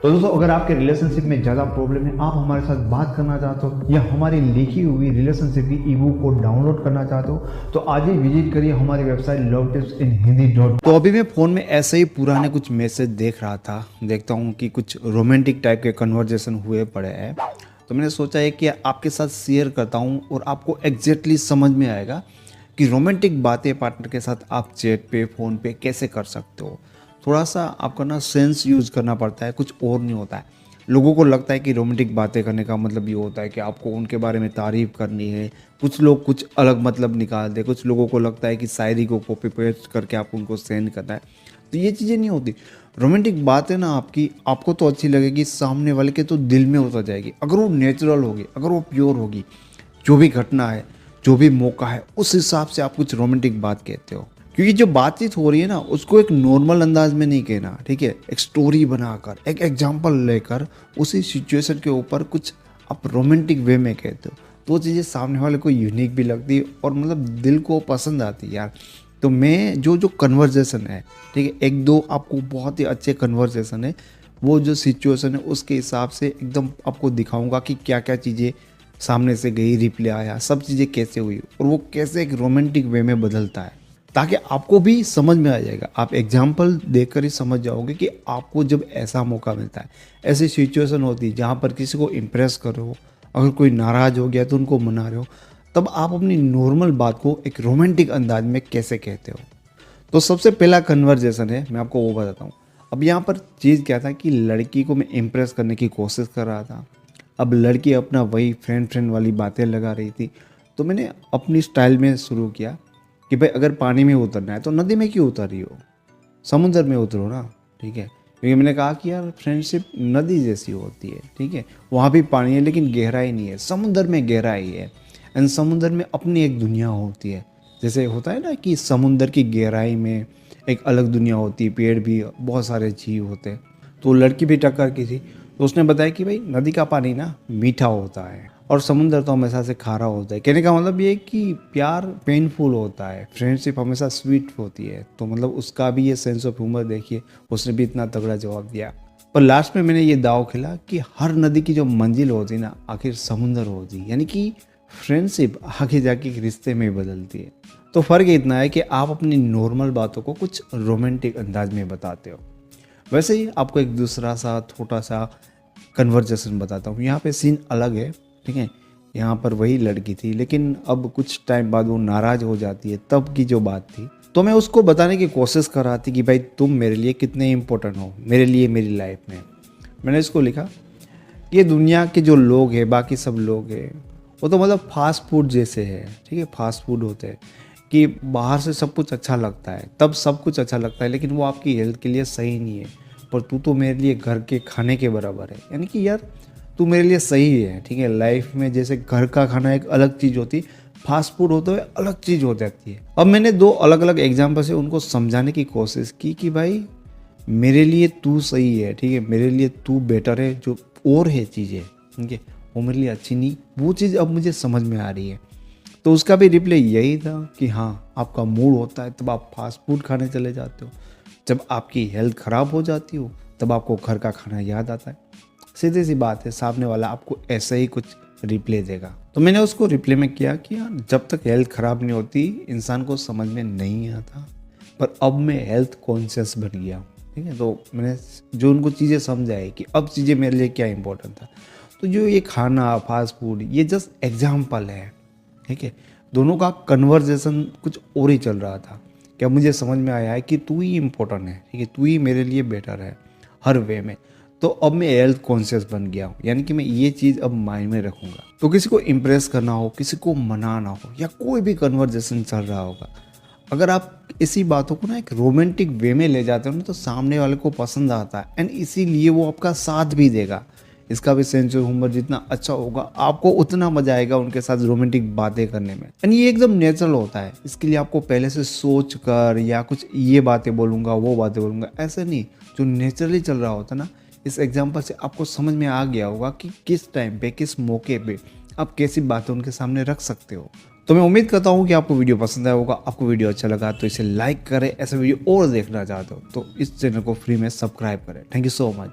तो दोस्तों, अगर आपके रिलेशनशिप में ज़्यादा प्रॉब्लम है, आप हमारे साथ बात करना चाहते हो या हमारी लिखी हुई रिलेशनशिप की ईबुक को डाउनलोड करना चाहते हो, तो आज ही विजिट करिए हमारी वेबसाइट lovetips.in-hindi.com। तो अभी मैं फ़ोन में ऐसे ही पुराने कुछ मैसेज देख रहा था, देखता हूँ कि कुछ रोमांटिक टाइप के कन्वर्जेशन हुए पड़े हैं। तो मैंने सोचा है कि आपके साथ शेयर करता हूँ और आपको एग्जैक्टली समझ में आएगा कि रोमांटिक बातें पार्टनर के साथ आप चैट पे फ़ोन पे कैसे कर सकते हो। थोड़ा सा आपका ना सेंस यूज़ करना पड़ता है, कुछ और नहीं होता है। लोगों को लगता है कि रोमांटिक बातें करने का मतलब ये होता है कि आपको उनके बारे में तारीफ़ करनी है। कुछ लोग कुछ अलग मतलब निकालते हैं, कुछ लोगों को लगता है कि शायरी को कॉपी पेस्ट करके आपको उनको सेंड करना है। तो ये चीज़ें नहीं होती। रोमांटिक बातें ना आपको तो अच्छी लगेगी, सामने वाले के तो दिल में उतर जाएगी अगर वो नेचुरल होगी, अगर वो प्योर होगी। जो भी घटना है, जो भी मौका है, उस हिसाब से आप कुछ रोमांटिक बात कहते हो। क्योंकि जो बातचीत हो रही है ना, उसको एक नॉर्मल अंदाज में नहीं कहना, ठीक है। एक स्टोरी बनाकर, एक एग्जांपल लेकर उसी सिचुएशन के ऊपर कुछ आप रोमांटिक वे में कहते हो, तो वो चीज़ें सामने वाले को यूनिक भी लगती है और मतलब दिल को पसंद आती है यार। तो मैं जो कन्वर्जेसन है, ठीक है, एक दो आपको बहुत ही अच्छे कन्वर्जेसन है, वो जो सिचुएशन है उसके हिसाब से एकदम आपको दिखाऊंगा कि क्या क्या चीज़ें सामने से गई, रिप्ले आया, सब चीज़ें कैसे हुई और वो कैसे एक रोमांटिक वे में बदलता है, ताकि आपको भी समझ में आ जाएगा। आप एग्जाम्पल देखकर ही समझ जाओगे कि आपको जब ऐसा मौका मिलता है, ऐसी सिचुएशन होती है जहाँ पर किसी को इम्प्रेस कर रहे हो, अगर कोई नाराज़ हो गया तो उनको मना रहे हो, तब आप अपनी नॉर्मल बात को एक रोमांटिक अंदाज में कैसे कहते हो। तो सबसे पहला कन्वर्जेशन है, मैं आपको वो बताता हूँ। अब यहाँ पर चीज़ क्या था कि लड़की को मैं इम्प्रेस करने की कोशिश कर रहा था। अब लड़की अपना वही फ्रेंड वाली बातें लगा रही थी। तो मैंने अपनी स्टाइल में शुरू किया कि भाई अगर पानी में उतरना है तो नदी में क्यों उतर रही हो, समुद्र में उतरो ना, ठीक है। क्योंकि मैंने कहा कि यार फ्रेंडशिप नदी जैसी होती है, ठीक है। वहाँ भी पानी है लेकिन गहराई नहीं है, समुद्र में गहराई है। एंड समुद्र में अपनी एक दुनिया होती है। जैसे होता है ना कि समुद्र की गहराई में एक अलग दुनिया होती है, पेड़ भी, बहुत सारे जीव होते हैं। तो लड़की भी टक्कर की थी, तो उसने बताया कि भाई नदी का पानी ना मीठा होता है और समुद्र तो हमेशा से खारा होता है। कहने का मतलब ये कि प्यार पेनफुल होता है, फ्रेंडशिप हमेशा स्वीट होती है। तो मतलब उसका भी ये सेंस ऑफ ह्यूमर देखिए, उसने भी इतना तगड़ा जवाब दिया। और लास्ट में मैंने ये दाव खेला कि हर नदी की जो मंजिल होती है ना, आखिर समुद्र होती है। यानी कि फ्रेंडशिप आगे जाके एक रिश्ते में बदलती है। तो फ़र्क इतना है कि आप अपनी नॉर्मल बातों को कुछ रोमांटिक अंदाज में बताते हो। वैसे ही आपको एक दूसरा सा छोटा सा कन्वर्जेशन बताता हूँ। यहाँ पे सीन अलग है, ठीक है। यहाँ पर वही लड़की थी, लेकिन अब कुछ टाइम बाद वो नाराज़ हो जाती है। तब की जो बात थी, तो मैं उसको बताने की कोशिश कर रहा थी कि भाई तुम मेरे लिए कितने इंपॉर्टेंट हो, मेरे लिए, मेरी लाइफ में। मैंने इसको लिखा, ये दुनिया के जो लोग हैं, बाकी सब लोग हैं, वो तो मतलब फास्ट फूड जैसे है, ठीक है। फास्ट फूड होते हैं कि बाहर से सब कुछ अच्छा लगता है, तब सब कुछ अच्छा लगता है, लेकिन वो आपकी हेल्थ के लिए सही नहीं है। पर तू तो मेरे लिए घर के खाने के बराबर है। यानी कि यार तू मेरे लिए सही है, ठीक है। लाइफ में जैसे घर का खाना एक अलग चीज़ होती है, फास्ट फूड होता है अलग चीज़ हो जाती है। अब मैंने दो अलग अलग एग्जाम्पल से उनको समझाने की कोशिश की कि भाई मेरे लिए तू सही है, ठीक है, मेरे लिए तू बेटर है। जो और है चीज़ें, ठीक है, वो मेरे लिए अच्छी नहीं, वो चीज़ अब मुझे समझ में आ रही है। तो उसका भी रिप्लाई यही था कि हाँ, आपका मूड होता है तब आप फास्ट फूड खाने चले जाते हो, जब आपकी हेल्थ ख़राब हो जाती हो तब आपको घर का खाना याद आता है। सीधी सी बात है, सामने वाला आपको ऐसे ही कुछ रिप्ले देगा। तो मैंने उसको रिप्ले में किया कि यार जब तक हेल्थ ख़राब नहीं होती इंसान को समझ में नहीं आता, पर अब मैं हेल्थ कॉन्शियस बन गया, ठीक है। तो मैंने जो उनको चीज़ें समझाई कि अब चीज़ें मेरे लिए क्या इंपॉर्टेंट था। तो जो ये खाना, फास्ट फूड, ये जस्ट एग्जाम्पल है, ठीक है। दोनों का कन्वर्जेशन कुछ और ही चल रहा था। क्या मुझे समझ में आया है कि तू ही इम्पोर्टेंट है, ठीक है, तू ही मेरे लिए बेटर है हर वे में। तो अब मैं हेल्थ कॉन्शियस बन गया हूँ, यानी कि मैं ये चीज़ अब माइंड में रखूँगा। तो किसी को इम्प्रेस करना हो, किसी को मनाना हो, या कोई भी कन्वर्जेशन चल रहा होगा, अगर आप इसी बातों को ना एक रोमांटिक वे में ले जाते हो ना, तो सामने वाले को पसंद आता है एंड इसीलिए वो आपका साथ भी देगा। इसका भी सेंस ऑफ ह्यूमर जितना अच्छा होगा, आपको उतना मजा आएगा उनके साथ रोमांटिक बातें करने में। एंड ये एकदम नेचुरल होता है। इसके लिए आपको पहले से सोच कर या कुछ ये बातें बोलूँगा, वो बातें बोलूँगा, ऐसे नहीं। जो नेचुरली चल रहा होता है ना, इस एग्जाम्पल से आपको समझ में आ गया होगा कि किस टाइम पे, किस मौके पे आप कैसी बातें उनके सामने रख सकते हो। तो मैं उम्मीद करता हूँ कि आपको वीडियो पसंद आया होगा। आपको वीडियो अच्छा लगा तो इसे लाइक करें, ऐसे वीडियो और देखना चाहते हो तो इस चैनल को फ्री में सब्सक्राइब करें। Thank you so much.